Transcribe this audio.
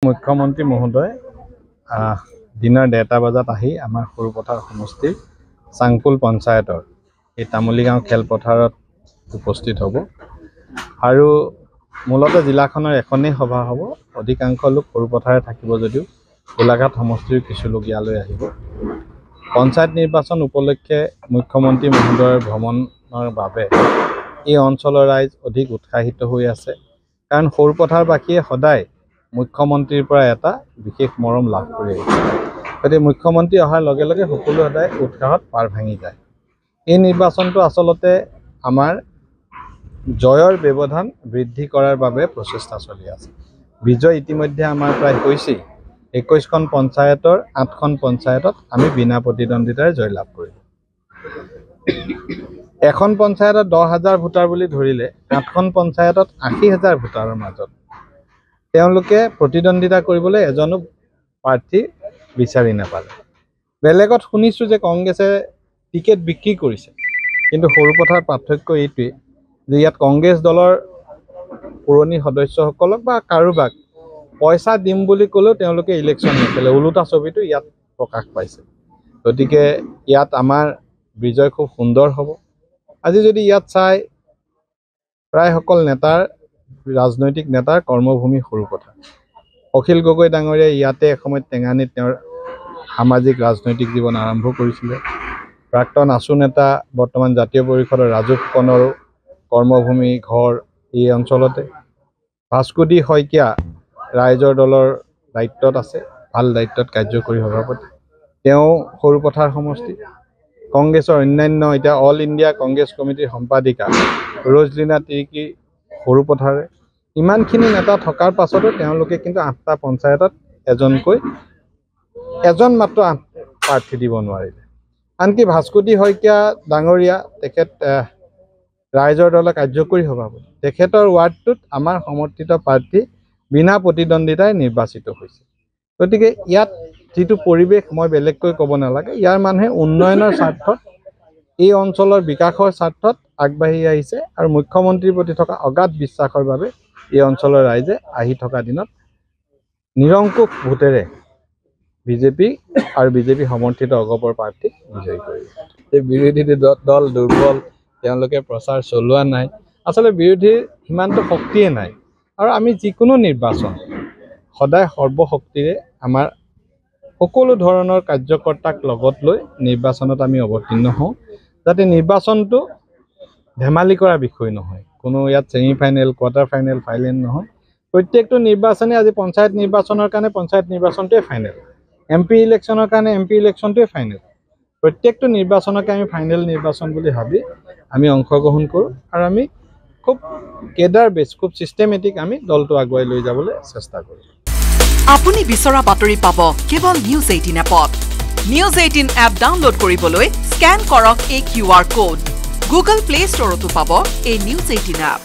মুখ্যমন্ত্ৰী মহোদয় দিনৰ 1:30 বজাত আহি আমাৰ সৰুপথাৰ সমষ্টিৰ চাংকুল পঞ্চায়তৰ এই তামুলীগাঁও খেলপথাৰত উপস্থিত হ'ব আৰু মূলতঃ জিলাখনৰ এখনেই সভা হ'ব। অধিকাংশ লোক সৰুপথাৰে থাকিব যদিও গোলাঘাট সমষ্টিৰ কিছু লোক ইয়ালৈ আহিব। পঞ্চায়ত নিৰ্বাচন উপলক্ষে মুখ্যমন্ত্ৰী মহোদয়ৰ ভ্ৰমণৰ বাবে এই অঞ্চলৰ ৰাইজ অধিক উৎসাহিত হৈ আছে, কাৰণ সৰুপথাৰবাসীয়ে সদায় মুখ্যমন্ত্ৰীৰ পৰা এটা বিশেষ মৰম লাভ কৰি আহিছে। গতিকে মুখ্যমন্ত্ৰী অহাৰ লগে লগে সকলো সদায় উৎসাহত পাৰ ভাঙি যায়। এই নিৰ্বাচনটো আচলতে আমাৰ জয়ৰ ব্যৱধান বৃদ্ধি কৰাৰ বাবে প্ৰচেষ্টা চলি আছে। বিজয় ইতিমধ্যে আমাৰ প্ৰায় হৈছেই। 21খন পঞ্চায়তৰ 8খন পঞ্চায়তত আমি বিনা প্ৰতিদ্বন্দ্বিতাৰে জয়লাভ কৰিলোঁ। এখন পঞ্চায়তত 10,000 ভোটাৰ বুলি ধৰিলে 8খন পঞ্চায়তত 80,000 ভোটাৰৰ মাজত তেওঁলোকে প্ৰতিদ্বন্দ্বিতা কৰিবলৈ এজনো প্ৰাৰ্থী বিচাৰি নাপালে। বেলেগত শুনিছোঁ যে কংগ্ৰেছে টিকেট বিক্ৰী কৰিছে, কিন্তু সৰুপথাৰ পাৰ্থক্য এইটোৱেই যে ইয়াত কংগ্ৰেছ দলৰ পুৰণি সদস্যসকলক বা কাৰোবাক পইচা দিম বুলি ক'লেও তেওঁলোকে ইলেকশ্যন নেখেলে। ওলোটা ছবিটো ইয়াত প্ৰকাশ পাইছে। গতিকে ইয়াত আমাৰ বিজয় খুব সুন্দৰ হ'ব। আজি যদি ইয়াত চাই প্ৰায়সকল নেতাৰ ৰাজনৈতিক নেতাৰ কৰ্মভূমি সৰুপথাৰ। অখিল গগৈ ডাঙৰীয়াই ইয়াতে এসময়ত টেঙানীত তেওঁৰ সামাজিক ৰাজনৈতিক জীৱন আৰম্ভ কৰিছিলে। প্ৰাক্তন আছু নেতা বৰ্তমান জাতীয় পৰিষদৰ ৰাজু ফুকনৰো কৰ্মভূমি ঘৰ এই অঞ্চলতে। ভাস্কুদি শইকীয়া ৰাইজৰ দলৰ দায়িত্বত আছে, ভাল দায়িত্বত কাৰ্যকৰী সভাপতি। তেওঁ সৰুপথাৰ সমষ্টি। কংগ্ৰেছৰ অন্যান্য এতিয়া অল ইণ্ডিয়া কংগ্ৰেছ কমিটিৰ সম্পাদিকা ৰজলিনা তিৰ্কী সৰুপথাৰে। ইমানখিনি নেতা থকাৰ পাছতো তেওঁলোকে কিন্তু 8টা পঞ্চায়তত এজন মাত্ৰ প্ৰাৰ্থী দিব নোৱাৰিলে। আনকি ভাস্কুদি শইকীয়া ডাঙৰীয়া তেখেত ৰাইজৰ দলৰ কাৰ্যকৰী সভাপতি, তেখেতৰ ৱাৰ্ডটোত আমাৰ সমৰ্থিত প্ৰাৰ্থী বিনা প্ৰতিদ্বন্দ্বিতাই নিৰ্বাচিত হৈছে। গতিকে ইয়াত যিটো পৰিৱেশ মই বেলেগকৈ ক'ব নালাগে, ইয়াৰ মানুহে উন্নয়নৰ স্বাৰ্থত এই অঞ্চলৰ বিকাশৰ স্বাৰ্থত আগবাঢ়ি আহিছে আৰু মুখ্যমন্ত্ৰীৰ প্ৰতি থকা অগাধ বিশ্বাসৰ বাবে এই অঞ্চলৰ ৰাইজে আহি থকা দিনত নিৰংকুশ ভোটেৰে বিজেপি আৰু বিজেপি সমৰ্থিত অগপৰ প্ৰাৰ্থীক বিজয়ী কৰিছে। এই বিৰোধী দল দুৰ্বল, তেওঁলোকে প্ৰচাৰ চলোৱা নাই। আচলতে বিৰোধীৰ সিমানটো শক্তিয়ে নাই। আৰু আমি যিকোনো নিৰ্বাচন সদায় সৰ্বশক্তিৰে আমাৰ সকলো ধৰণৰ কাৰ্যকৰ্তাক লগত লৈ নিৰ্বাচনত আমি অৱতীৰ্ণ হওঁ, যাতে নিৰ্বাচনটো ধেমালি কৰা বিষয় নহয়। কোনো ইয়াত semi final, quarter final, final নহয়। প্ৰত্যেকটো নিৰ্বাচনে আজি পঞ্চায়ত নিৰ্বাচনৰ কাৰণে পঞ্চায়ত নিৰ্বাচনটোৱে ফাইনেল, MP ইলেকশ্যনৰ কাৰণে MP ইলেকশ্যনটোৱে ফাইনেল। প্ৰত্যেকটো নিৰ্বাচনকে আমি ফাইনেল নিৰ্বাচন বুলি ভাবি আমি অংশগ্ৰহণ কৰোঁ আৰু আমি খুব কেডাৰ বেছ, খুব ছিষ্টেমেটিক আমি দলটো আগুৱাই লৈ যাবলৈ চেষ্টা কৰোঁ। আপুনি বিচৰা বাতৰি পাব কেৱল নিউজ 18 এপত। নিউজ 18 এপ ডাউনলোড কৰিবলৈ স্কেন কৰক এই QR কোড। গুগল প্লে ষ্টৰতো পাব এই নিউজ 18 এপ।